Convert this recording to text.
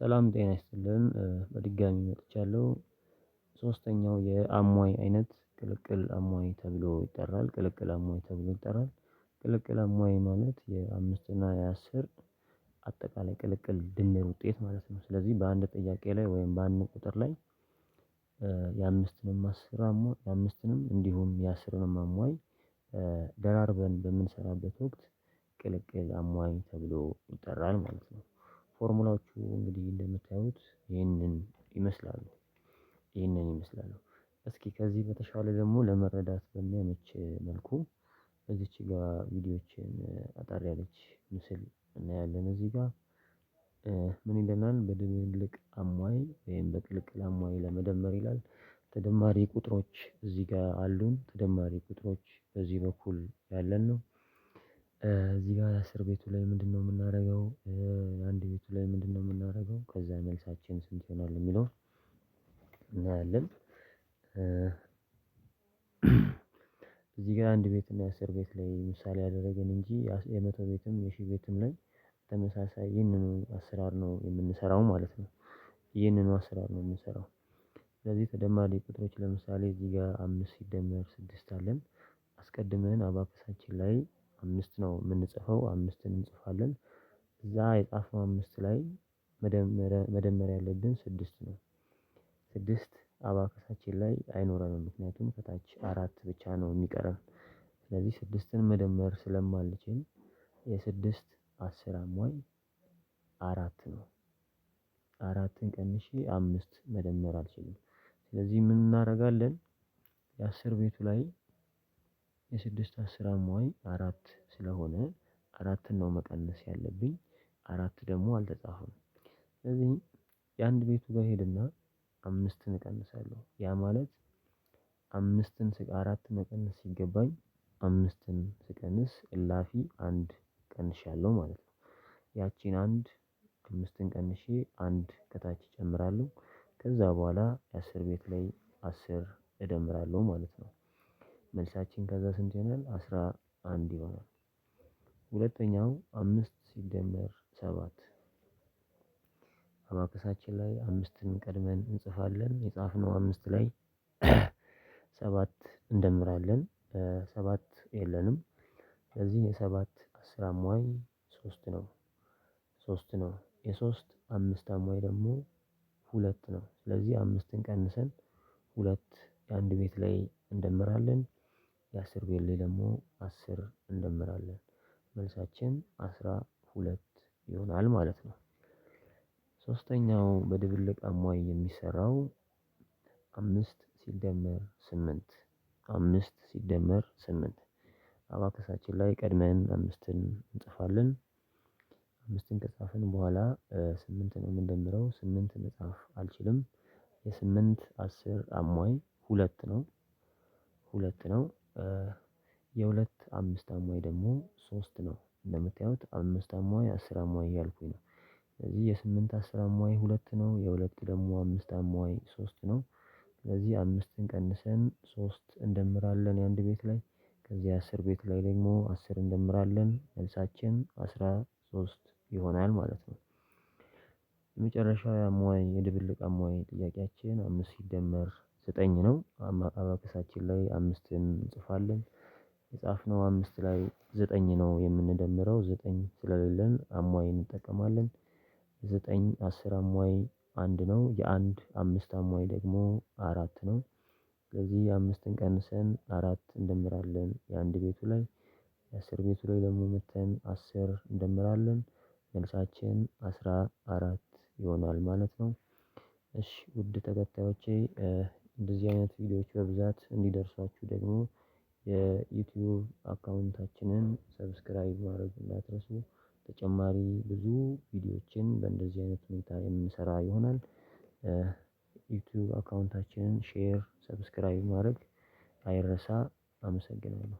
ሰላም ጤና ይስጥልን በድጋሚ መጥቻለሁ። ሶስተኛው የአሟይ አይነት ቅልቅል አሟይ ተብሎ ይጠራል ቅልቅል አሟይ ተብሎ ይጠራል። ቅልቅል አሟይ ማለት የአምስት እና የአስር አጠቃላይ ቅልቅል ድምር ውጤት ማለት ነው። ስለዚህ በአንድ ጥያቄ ላይ ወይም በአንድ ቁጥር ላይ የአምስትንም አስር አሟይ የአምስትንም እንዲሁም የአስርንም አሟይ ደራርበን በምንሰራበት ወቅት ቅልቅል አሟይ ተብሎ ይጠራል ማለት ነው። ፎርሙላዎቹ እንግዲህ እንደምታዩት ይህንን ይመስላሉ። ይህንን ይመስላሉ። እስኪ ከዚህ በተሻለ ደግሞ ለመረዳት በሚያመች መልኩ እዚች ጋር ቪዲዮዎችን አጠር ያለች ምስል እናያለን እዚህ ጋር ምን ይለናል በድብልቅ አሟይ ወይም በቅልቅል አሟይ ለመደመር ይላል። ተደማሪ ቁጥሮች እዚህ ጋር አሉን ተደማሪ ቁጥሮች በዚህ በኩል ያለን ነው። እዚህ ጋር የአስር ቤቱ ላይ ምንድነው የምናደርገው? አንድ ቤቱ ላይ ምንድነው የምናደርገው? ከዛ መልሳችን ስንት ይሆናል የሚለውን እናያለን። እዚህ ጋር አንድ ቤት እና የአስር ቤት ላይ ምሳሌ ያደረገን እንጂ የመቶ ቤትም የሺህ ቤትም ላይ ተመሳሳይ ይህንኑ አሰራር ነው የምንሰራው ማለት ነው። ይህንኑ አሰራር ነው የምንሰራው። ስለዚህ ተደማሪ ቁጥሮች ለምሳሌ እዚህ ጋር አምስት ሲደመር ስድስት አለን። አስቀድመን አባከሳችን ላይ አምስት ነው የምንጽፈው አምስትን እንጽፋለን። እዛ የጻፍነው አምስት ላይ መደመር ያለብን ስድስት ነው። ስድስት አባከሳችን ላይ አይኖረንም ምክንያቱም ከታች አራት ብቻ ነው የሚቀረን። ስለዚህ ስድስትን መደመር ስለማንችል የስድስት አስር አሟይ አራት ነው። አራትን ቀንሼ አምስት መደመር አልችልም። ስለዚህ ምን እናደርጋለን? የአስር ቤቱ ላይ የስድስት አስር አሟይ አራት ስለሆነ አራትን ነው መቀነስ ያለብኝ። አራት ደግሞ አልተጻፈም። ስለዚህ የአንድ ቤቱ ጋር ሄድና አምስትን እቀንሳለሁ ያ ማለት አምስትን አራት መቀነስ ሲገባኝ አምስትን ስቀንስ እላፊ አንድ ቀንሻለሁ ማለት ነው። ያቺን አንድ አምስትን ቀንሼ አንድ ከታች እጨምራለሁ። ከዛ በኋላ የአስር ቤት ላይ አስር እደምራለሁ ማለት ነው። መልሳችን ከዛ ስንት ይሆናል? አስራ አንድ ይሆናል። ሁለተኛው አምስት ሲደመር ሰባት አባከሳችን ላይ አምስትን ቀድመን እንጽፋለን የጻፍነው አምስት ላይ ሰባት እንደምራለን ሰባት የለንም። ስለዚህ የሰባት አስር አሟይ ሶስት ነው። ሶስት ነው የሶስት አምስት አሟይ ደግሞ ሁለት ነው። ስለዚህ አምስትን ቀንሰን ሁለት የአንድ ቤት ላይ እንደምራለን። የአስር ቤት ላይ ደግሞ አስር እንደምራለን። መልሳችን አስራ ሁለት ይሆናል ማለት ነው። ሶስተኛው በድብልቅ አሟይ የሚሰራው አምስት ሲደመር ስምንት አምስት ሲደመር ስምንት አባከሳችን ላይ ቀድመን አምስትን እንጽፋለን። አምስትን ከጻፍን በኋላ ስምንት ነው የምንደምረው ስምንት መጻፍ አልችልም። የስምንት አስር አሟይ ሁለት ነው። ሁለት ነው። የሁለት አምስት አሟይ ደግሞ ሶስት ነው እንደምታዩት አምስት አሟይ አስር አሟይ እያልኩኝ ነው። ስለዚህ የስምንት አስር አሟይ ሁለት ነው የሁለት ደግሞ አምስት አሟይ ሶስት ነው። ስለዚህ አምስትን ቀንሰን ሶስት እንደምራለን የአንድ ቤት ላይ ከዚህ አስር ቤት ላይ ደግሞ አስር እንደምራለን መልሳችን አስራ ሶስት ይሆናል ማለት ነው። የመጨረሻው የአሟይ የድብልቅ አሟይ ጥያቄያችን አምስት ሲደመር ዘጠኝ ነው። አባከሳችን ላይ አምስትን እንጽፋለን። የጻፍነው አምስት ላይ ዘጠኝ ነው የምንደምረው ዘጠኝ ስለሌለን አሟይ እንጠቀማለን። ዘጠኝ አስር አሟይ አንድ ነው የአንድ አምስት አሟይ ደግሞ አራት ነው። ስለዚህ አምስትን ቀንሰን አራት እንደምራለን የአንድ ቤቱ ላይ የአስር ቤቱ ላይ ደግሞ መተን አስር እንደምራለን መልሳችን አስራ አራት ይሆናል ማለት ነው። እሺ ውድ ተከታዮቼ እንደዚህ አይነት ቪዲዮዎች በብዛት እንዲደርሷችሁ ደግሞ የዩቲዩብ አካውንታችንን ሰብስክራይብ ማድረግ እንዳትረሱ። ተጨማሪ ብዙ ቪዲዮዎችን በእንደዚህ አይነት ሁኔታ የምንሰራ ይሆናል። ዩቲዩብ አካውንታችንን ሼር ሰብስክራይብ ማድረግ አይረሳ። አመሰግናለሁ